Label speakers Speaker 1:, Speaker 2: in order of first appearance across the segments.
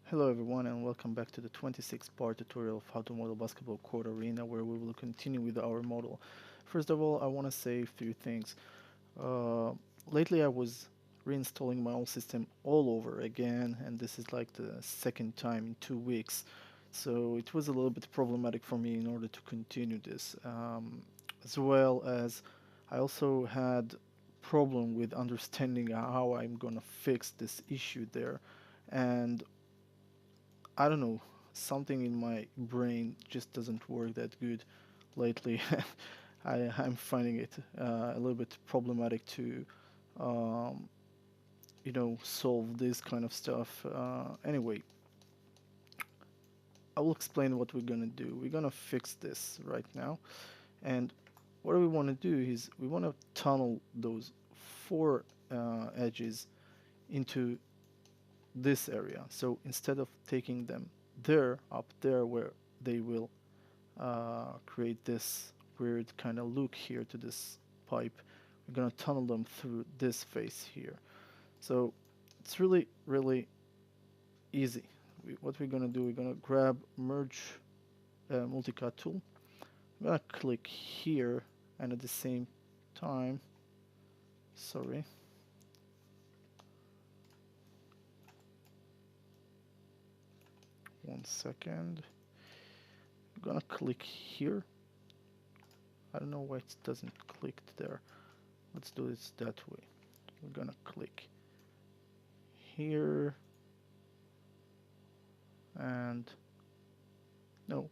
Speaker 1: Hello everyone and welcome back to the 26-part tutorial of how to model basketball court arena, where we will continue with our model. First of all, I want to say a few things. Uh, Lately I was reinstalling my old system all over again, and this is like the second time in 2 weeks. So it was a little bit problematic for me in order to continue this. As well as I also had problem with understanding how I'm gonna fix this issue there. And I don't know, something in my brain just doesn't work that good lately. I'm finding it a little bit problematic to, um, solve this kind of stuff. Anyway, I will explain what we're gonna do. We're gonna fix this right now, and what we want to do is we want to tunnel those four edges into this area. So instead of taking them there, up there, where they will create this weird kind of look here to this pipe, we're going to tunnel them through this face here. So it's really, really easy. What we're going to do, we're going to grab merge multicut tool. I'm going to click here, and at the same time, sorry, one second. I'm gonna click here. I don't know why it doesn't click there. Let's do this that way. We're gonna click here, and no,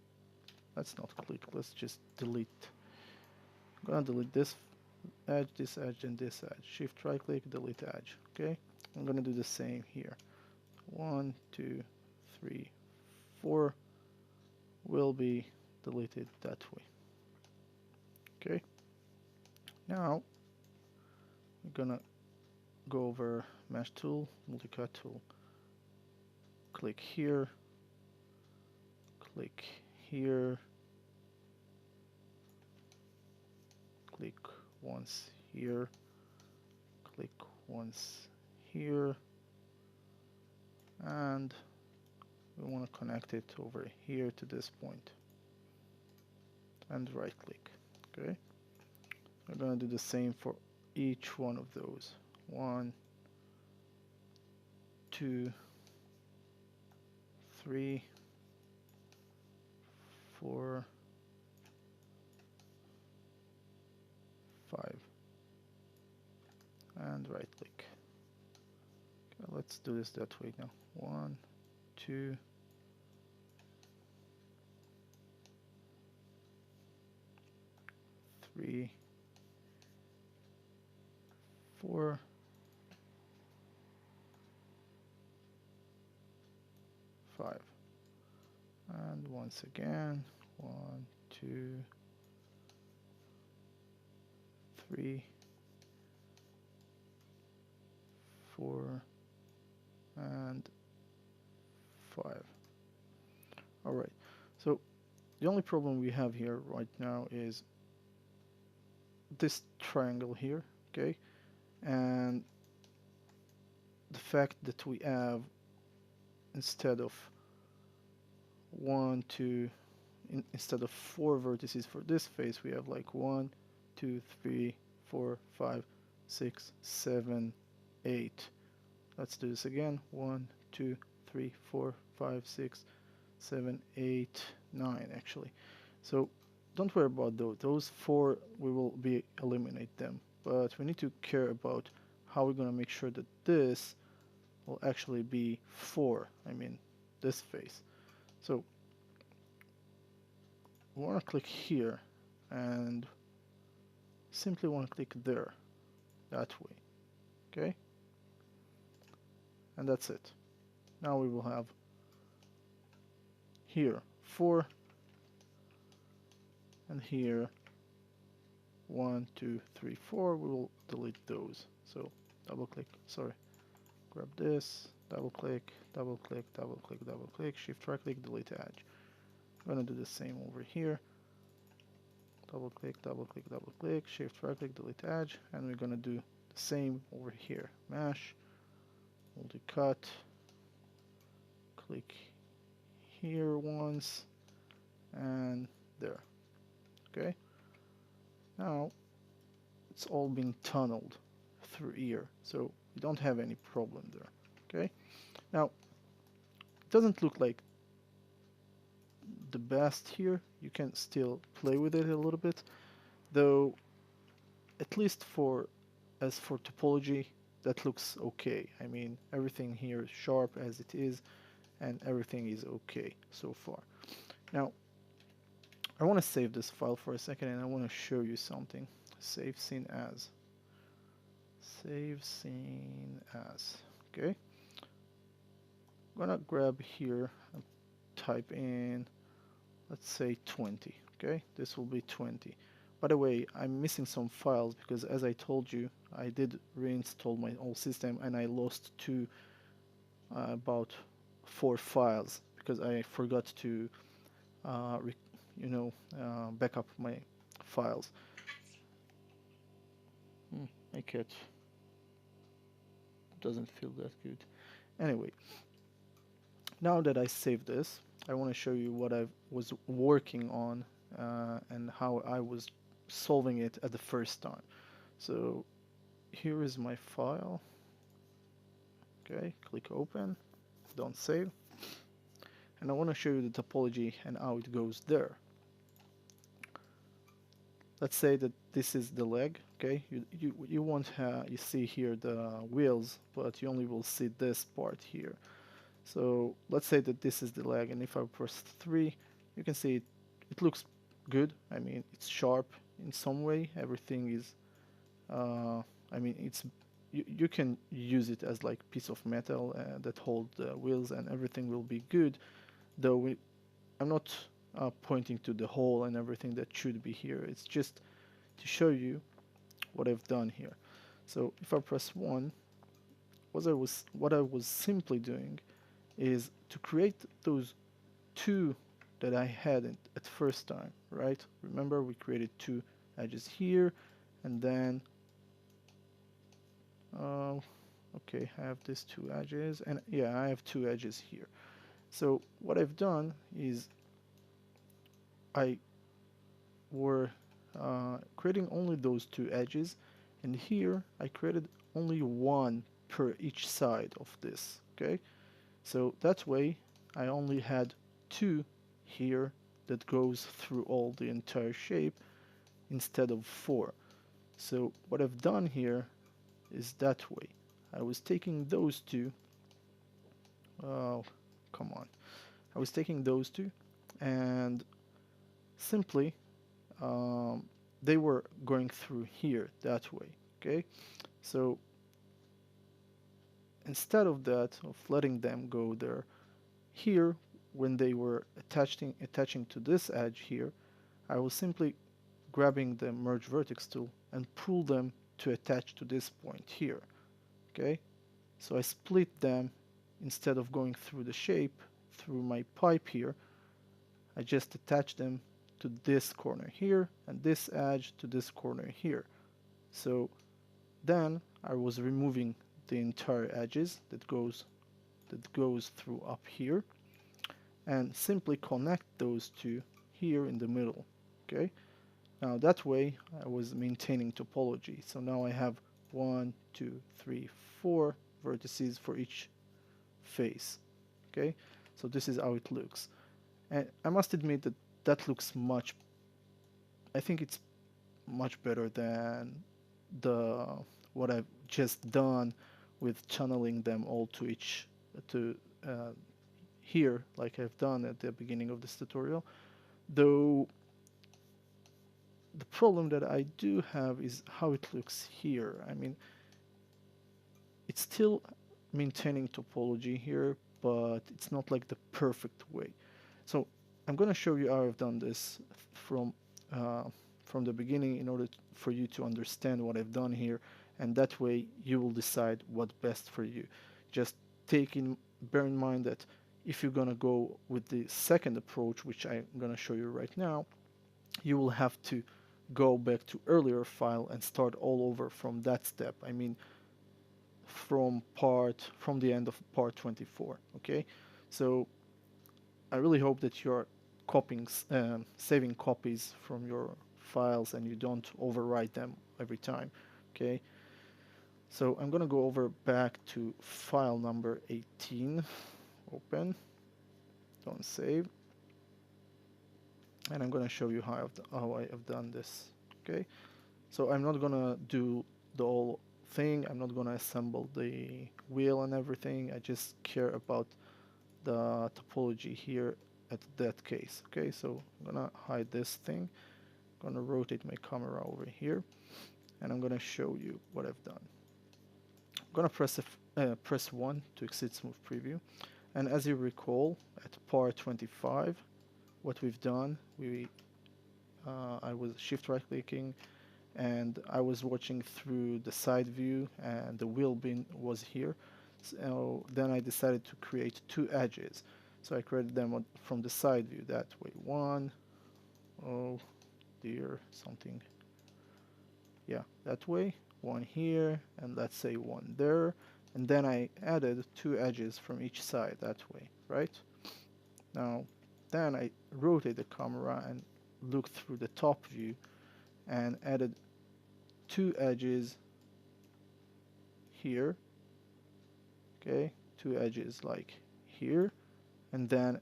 Speaker 1: let's not click. Let's just delete. I'm gonna delete this edge, and this edge. Shift right click, delete edge. Okay. I'm gonna do the same here. 1, 2, 3, 4 will be deleted that way. Okay. Now we're gonna go over mesh tool, multicut tool. Click here, click here, click once here, click once here, and we want to connect it over here to this point, and right click. Okay, we're going to do the same for each one of those. 1, 2, 3, 4, 5, and right click. Okay, let's do this that way now. 1, 2, 3, 4, 5, and once again, 1, 2, 3, 4, and 5. All right, so the only problem we have here right now is this triangle here, okay, and the fact that we have, instead of instead of 4 vertices for this face, we have like 1, 2, 3, 4, 5, 6, 7, 8. Let's do this again. 1, 2, 3, 4, 5, 6, 7, 8, 9 actually. So don't worry about those. Those 4 we will eliminate them, but we need to care about how we're gonna make sure that this will actually be 4. I mean this face. So we want to click here and simply want to click there, that way. Okay, and that's it. Now we will have here 4, and here 1, 2, 3, 4. We will delete those. So double click, sorry, grab this, double click, double click, double click, double click, shift right click, delete edge. I'm gonna do the same over here. Double click, double click, double click, shift right click, delete edge, and we're gonna do the same over here. Mesh, multi-cut, click here once and there. Okay, now it's all been tunneled through here, so we don't have any problem there. Okay, now it doesn't look like the best here. You can still play with it a little bit, though. At least for as for topology, that looks okay. I mean, everything here is sharp as it is, and everything is okay so far. Now, I want to save this file for a second, and I want to show you something. Save scene as. Save scene as. Okay. I'm gonna grab here and type in, let's say 20. Okay, this will be 20. By the way, I'm missing some files because, as I told you, I did reinstall my old system and I lost about 4 files because I forgot to uh, back up my files. My cat doesn't feel that good. Anyway, now that I saved this, I want to show you what I was working on and how I was solving it at the first time. So here is my file. Okay, click open, don't save. And I want to show you the topology and how it goes there. Let's say that this is the leg. Okay, you won't you see here the wheels, but you only will see this part here. So let's say that this is the leg, and if I press 3, you can see it looks good. I mean, it's sharp in some way. Everything is, I mean, you can use it as like piece of metal that hold the wheels, and everything will be good. Though I'm not pointing to the hole and everything that should be here. It's just to show you what I've done here. So if I press 1, what I was simply doing is to create those 2 that I had at first time, right? Remember, we created 2 edges here, and then okay, I have these 2 edges, and yeah, I have 2 edges here. So what I've done is I were creating only those 2 edges, and here I created only 1 per each side of this. Okay, so that way I only had 2 here that goes through all the entire shape instead of 4. So what I've done here is that way. I was taking those 2. Oh, come on. I was taking those 2 and simply they were going through here that way. Okay, so instead of that, of letting them go there, here when they were attaching to this edge here, I was simply grabbing the merge vertex tool and pull them to attach to this point here. Okay, so I split them. Instead of going through the shape through my pipe here, I just attach them to this corner here and this edge to this corner here. So then I was removing the entire edges that goes through up here and simply connect those 2 here in the middle. Okay, now that way I was maintaining topology. So now I have 1, 2, 3, 4 vertices for each face. Okay, so this is how it looks, and I must admit that that looks I think it's much better than the what I've just done with channeling them all to here, like I've done at the beginning of this tutorial. Though the problem that I do have is how it looks here. I mean, it's still maintaining topology here, but it's not like the perfect way. So I'm going to show you how I've done this from the beginning in order for you to understand what I've done here, and that way you will decide what's best for you. Just bear in mind that if you're going to go with the second approach, which I'm going to show you right now, you will have to go back to earlier file and start all over from that step. I mean, from the end of part 24. Okay, So I really hope that you're copying, saving copies from your files and you don't overwrite them every time. Okay. So I'm gonna go over back to file number 18, open, don't save, and I'm gonna show you how I have done this. Okay. So I'm not gonna do the whole thing. I'm not gonna assemble the wheel and everything. I just care about the topology here at that case. Okay, so I'm gonna hide this thing. I'm gonna rotate my camera over here, and I'm gonna show you what I've done. I'm gonna press 1 to exit smooth preview, and as you recall, at par 25, what we've done, I was shift right clicking and I was watching through the side view and the wheel bin was here. So then I decided to create two edges. So I created them from the side view that way. One, oh dear, something. Yeah, that way. One here, and let's say one there. And then I added two edges from each side that way, right? Now, then I rotate the camera and looked through the top view and added two edges here, okay, two edges like here, and then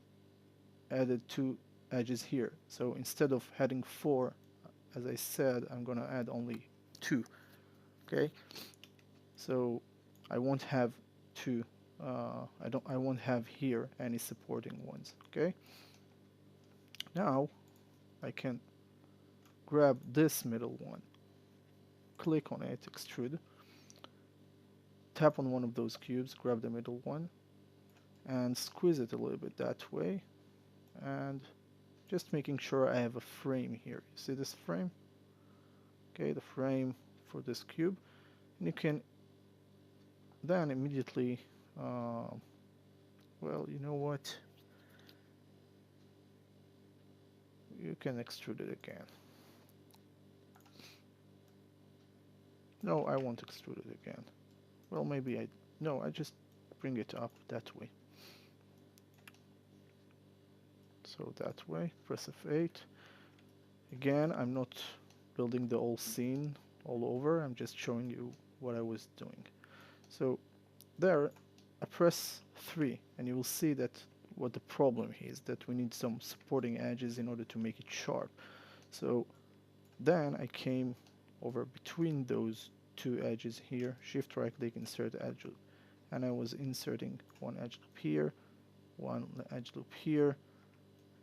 Speaker 1: added two edges here. So instead of adding four, as I said, I'm gonna add only two, okay? So I won't have two, I won't have here any supporting ones, okay? Now I can grab this middle one, click on it, extrude, tap on one of those cubes, grab the middle one, and squeeze it a little bit that way, and just making sure I have a frame here. You see this frame? Okay, the frame for this cube, and you can then immediately, well, you know what? You can extrude it again. No, I won't extrude it again. Well, maybe no, I just bring it up that way. So that way, press F8. Again, I'm not building the whole scene all over, I'm just showing you what I was doing. So there, I press 3 and you will see that what the problem is, that we need some supporting edges in order to make it sharp. So then I came over between those two edges here, shift right click, insert edge loop, and I was inserting one edge loop here, one edge loop here,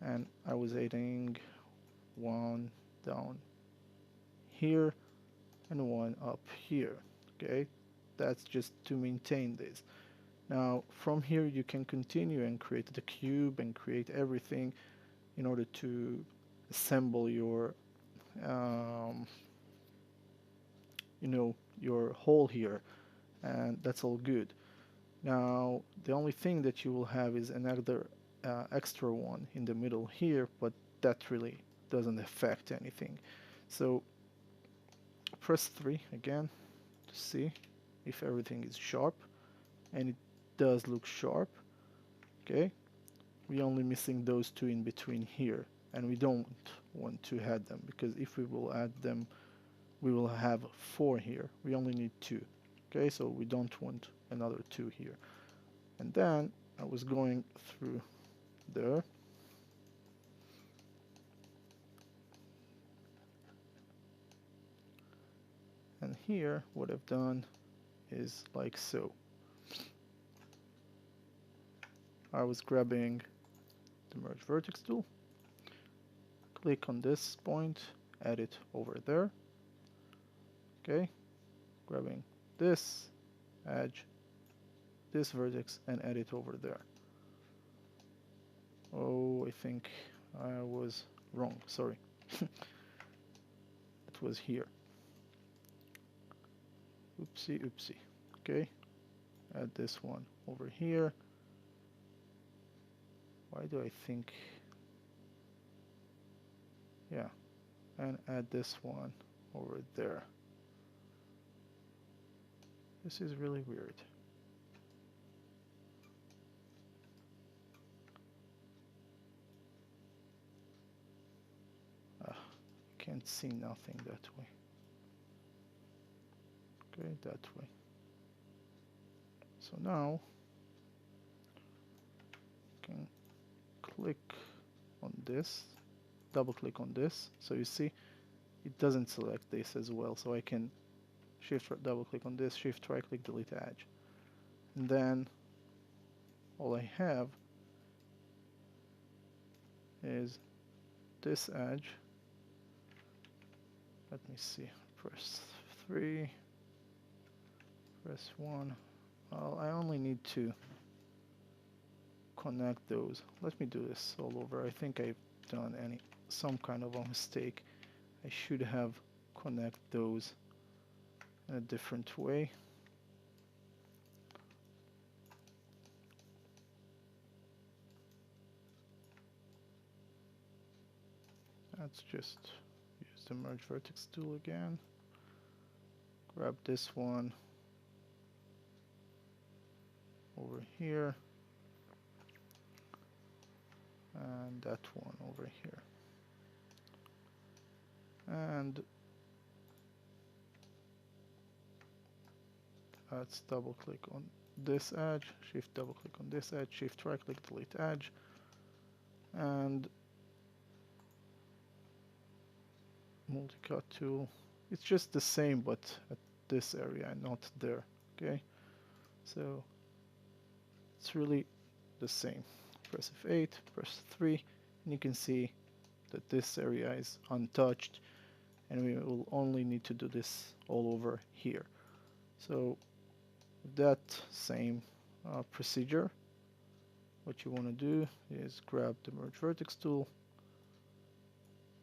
Speaker 1: and I was adding one down here and one up here. Okay, that's just to maintain this. Now from here you can continue and create the cube and create everything in order to assemble your you know, your hole here, and that's all good. Now the only thing that you will have is another extra one in the middle here, but that really doesn't affect anything. So press 3 again to see if everything is sharp, and it does look sharp. Okay, we're only missing those two in between here, and we don't want to add them, because if we will add them we will have 4 here. We only need 2. Okay, so we don't want another 2 here. And then I was going through there, and here what I've done is like so. I was grabbing the merge vertex tool, click on this point, add it over there. Okay, grabbing this edge, this vertex, and add it over there. Oh, I think I was wrong, sorry. It was here. Oopsie, oopsie. Okay, add this one over here. Why do I think? Yeah, and add this one over there. This is really weird. can't see nothing that way. Okay, that way. So now I can click on this, double click on this. So you see it doesn't select this as well. So I can double click on this, shift right click, delete edge. And then all I have is this edge. Let me see, press 3, press 1. Well, I only need to connect those. Let me do this all over. I think I've done some kind of a mistake. I should have connect those in a different way. Let's just use the merge vertex tool again. Grab this one over here and that one over here. And let's double click on this edge, shift double click on this edge, shift right click, delete edge, and multi-cut tool. It's just the same but at this area and not there. Okay, so it's really the same. Press F8, press 3, and you can see that this area is untouched, and we will only need to do this all over here. So with that same procedure, what you want to do is grab the merge vertex tool,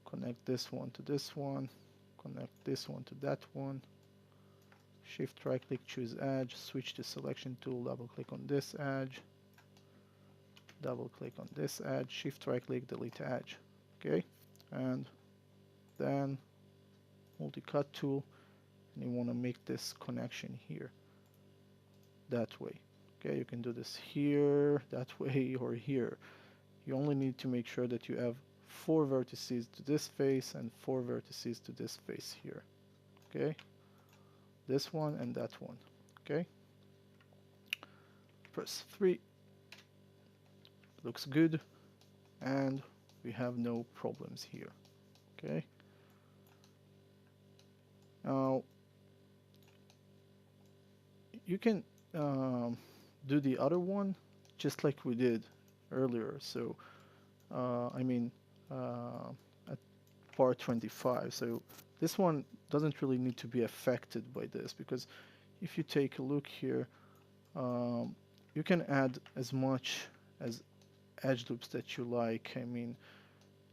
Speaker 1: connect this one to this one, connect this one to that one, shift right click, choose edge, switch to selection tool, double click on this edge, double click on this edge, shift right click, delete edge. Okay, and then multi-cut tool, and you want to make this connection here that way. Okay, you can do this here, that way, or here. You only need to make sure that you have 4 vertices to this face and 4 vertices to this face here. Okay, this one and that one. Okay, press 3. Looks good, and we have no problems here. Okay, now you can do the other one just like we did earlier. So I mean at part 25. So this one doesn't really need to be affected by this, because if you take a look here, you can add as much as edge loops that you like. I mean,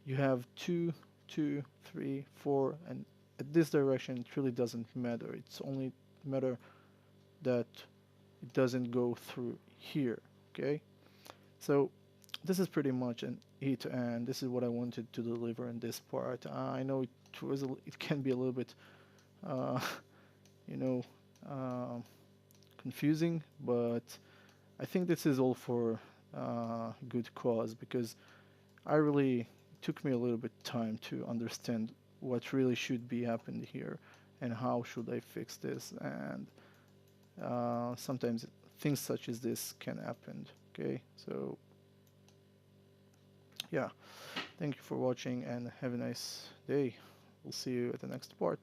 Speaker 1: you have 2, 2, 3, 4, and at this direction it really doesn't matter. It's only matter that it doesn't go through here. Okay, so this is pretty much an it, and this is what I wanted to deliver in this part. I know it can be a little bit uh, you know confusing, but I think this is all for good cause, because it took me a little bit time to understand what really should be happened here and how should I fix this, and sometimes things such as this can happen. Okay, so yeah, thank you for watching and have a nice day. We'll see you at the next part.